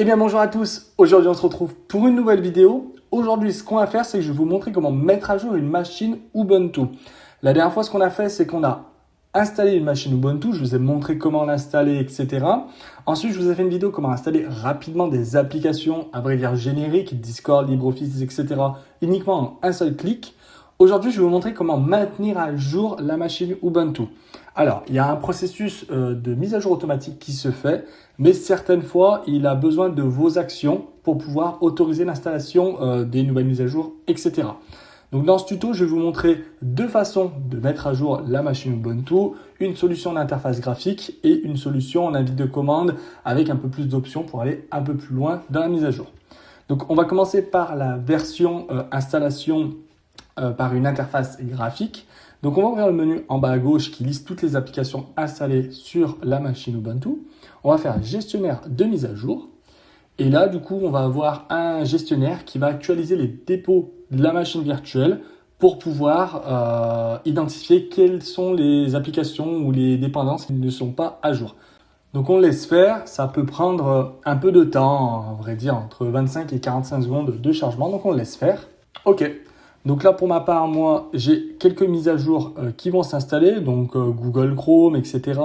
Eh bien bonjour à tous, aujourd'hui on se retrouve pour une nouvelle vidéo. Aujourd'hui ce qu'on va faire c'est que je vais vous montrer comment mettre à jour une machine Ubuntu. La dernière fois ce qu'on a fait c'est qu'on a installé une machine Ubuntu, je vous ai montré comment l'installer, etc. Ensuite je vous ai fait une vidéo comment installer rapidement des applications, à vrai dire génériques, Discord, LibreOffice, etc. uniquement en un seul clic. Aujourd'hui je vais vous montrer comment maintenir à jour la machine Ubuntu. Alors, il y a un processus de mise à jour automatique qui se fait, mais certaines fois, il a besoin de vos actions pour pouvoir autoriser l'installation des nouvelles mises à jour, etc. Donc, dans ce tuto, je vais vous montrer deux façons de mettre à jour la machine Ubuntu, une solution d'interface graphique et une solution en invite de commande avec un peu plus d'options pour aller un peu plus loin dans la mise à jour. Donc, on va commencer par la version installation par une interface graphique. Donc, on va ouvrir le menu en bas à gauche qui liste toutes les applications installées sur la machine Ubuntu. On va faire gestionnaire de mise à jour. Et là, du coup, on va avoir un gestionnaire qui va actualiser les dépôts de la machine virtuelle pour pouvoir identifier quelles sont les applications ou les dépendances qui ne sont pas à jour. Donc, on laisse faire. Ça peut prendre un peu de temps, à vrai dire, entre 25 et 45 secondes de chargement. Donc, on laisse faire. OK. Donc là, pour ma part, moi, j'ai quelques mises à jour qui vont s'installer, donc Google Chrome, etc.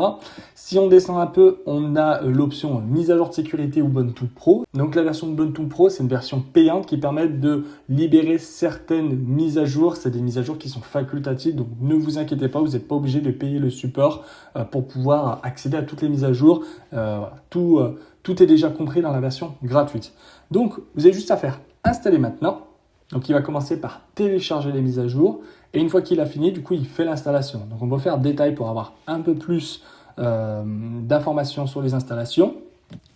Si on descend un peu, on a l'option mise à jour de sécurité Ubuntu Pro. Donc la version Ubuntu Pro, c'est une version payante qui permet de libérer certaines mises à jour. C'est des mises à jour qui sont facultatives, donc ne vous inquiétez pas, vous n'êtes pas obligé de payer le support pour pouvoir accéder à toutes les mises à jour. Tout est déjà compris dans la version gratuite. Donc, vous avez juste à faire installer maintenant. Donc, il va commencer par télécharger les mises à jour. Et une fois qu'il a fini, du coup, il fait l'installation. Donc, on va faire détail pour avoir un peu plus d'informations sur les installations.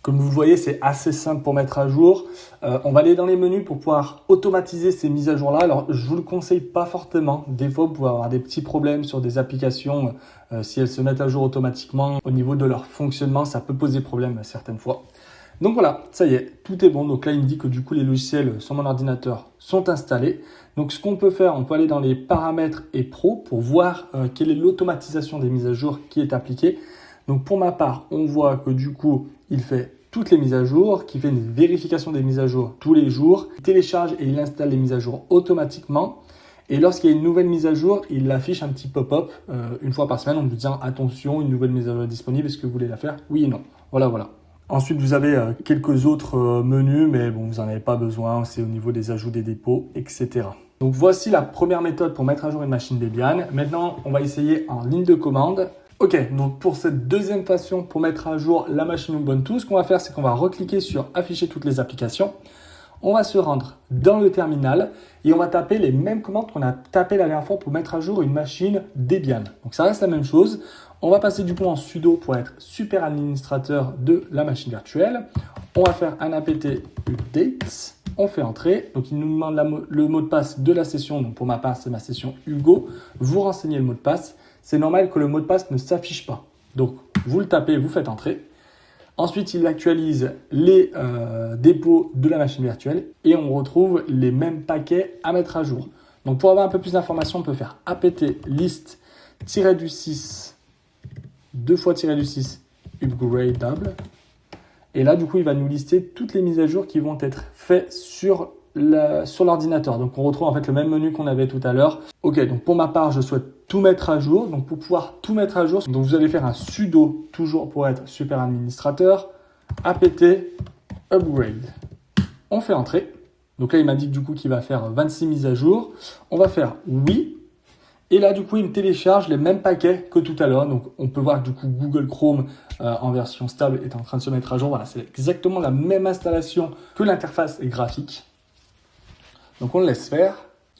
Comme vous voyez, c'est assez simple pour mettre à jour. On va aller dans les menus pour pouvoir automatiser ces mises à jour-là. Alors, je ne vous le conseille pas fortement. Des fois, vous pouvez avoir des petits problèmes sur des applications. Si elles se mettent à jour automatiquement, au niveau de leur fonctionnement, ça peut poser problème certaines fois. Donc voilà, ça y est, tout est bon. Donc là, il me dit que du coup, les logiciels sur mon ordinateur sont installés. Donc ce qu'on peut faire, on peut aller dans les paramètres et pro pour voir quelle est l'automatisation des mises à jour qui est appliquée. Donc pour ma part, on voit que du coup, il fait toutes les mises à jour, qu'il fait une vérification des mises à jour tous les jours, il télécharge et il installe les mises à jour automatiquement. Et lorsqu'il y a une nouvelle mise à jour, il affiche un petit pop-up une fois par semaine en vous disant « Attention, une nouvelle mise à jour est disponible, est-ce que vous voulez la faire ?» Oui et non. Voilà. Ensuite, vous avez quelques autres menus, mais bon, vous n'en avez pas besoin. C'est au niveau des ajouts des dépôts, etc. Donc, voici la première méthode pour mettre à jour une machine Debian. Maintenant, on va essayer en ligne de commande. OK, donc pour cette deuxième façon pour mettre à jour la machine Ubuntu, ce qu'on va faire, c'est qu'on va recliquer sur « Afficher toutes les applications ». On va se rendre dans le terminal et on va taper les mêmes commandes qu'on a tapées la dernière fois pour mettre à jour une machine Debian. Donc, ça reste la même chose. On va passer du coup en sudo pour être super administrateur de la machine virtuelle. On va faire un apt update. On fait entrer. Donc, il nous demande le mot de passe de la session. Donc, pour ma part, c'est ma session Hugo. Vous renseignez le mot de passe. C'est normal que le mot de passe ne s'affiche pas. Donc, vous le tapez, vous faites entrer. Ensuite, il actualise les dépôts de la machine virtuelle et on retrouve les mêmes paquets à mettre à jour. Donc, pour avoir un peu plus d'informations, on peut faire apt list-du6 2x-6 upgradable. Et là, du coup, il va nous lister toutes les mises à jour qui vont être faites sur l'ordinateur. Donc, on retrouve en fait le même menu qu'on avait tout à l'heure. OK, donc pour ma part, je souhaite tout mettre à jour. Donc, pour pouvoir tout mettre à jour, donc vous allez faire un sudo, toujours pour être super administrateur, apt upgrade. On fait entrer. Donc là, il m'indique du coup qu'il va faire 26 mises à jour. On va faire oui. Et là, du coup, il me télécharge les mêmes paquets que tout à l'heure. Donc, on peut voir que du coup, Google Chrome en version stable est en train de se mettre à jour. Voilà, c'est exactement la même installation que l'interface graphique. Donc, on le laisse faire.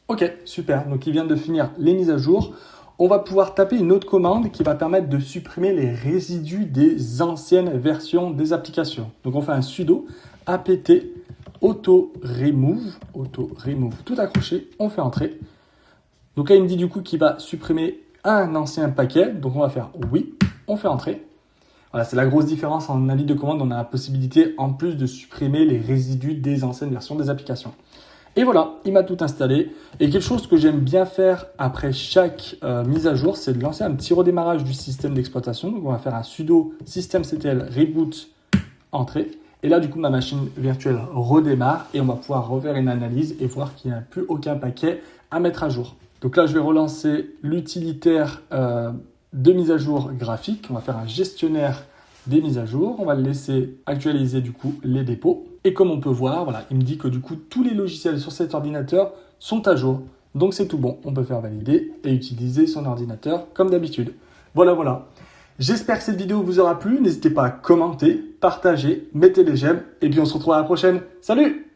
OK, super. Donc, il vient de finir les mises à jour. On va pouvoir taper une autre commande qui va permettre de supprimer les résidus des anciennes versions des applications. Donc, on fait un sudo apt auto remove, tout accroché. On fait entrer. Donc là, il me dit du coup qu'il va supprimer un ancien paquet. Donc, on va faire oui. On fait entrer. Voilà, c'est la grosse différence en invite de commande. On a la possibilité, en plus, de supprimer les résidus des anciennes versions des applications. Et voilà, il m'a tout installé. Et quelque chose que j'aime bien faire après chaque mise à jour, c'est de lancer un petit redémarrage du système d'exploitation. Donc, on va faire un sudo systemctl reboot entrée. Et là, du coup, ma machine virtuelle redémarre et on va pouvoir refaire une analyse et voir qu'il n'y a plus aucun paquet à mettre à jour. Donc là, je vais relancer l'utilitaire de mise à jour graphique. On va faire un gestionnaire des mises à jour. On va le laisser actualiser du coup les dépôts. Et comme on peut voir, voilà, il me dit que du coup, tous les logiciels sur cet ordinateur sont à jour. Donc c'est tout bon. On peut faire valider et utiliser son ordinateur comme d'habitude. Voilà. J'espère que cette vidéo vous aura plu. N'hésitez pas à commenter, partager, mettez les j'aime. Et puis on se retrouve à la prochaine. Salut!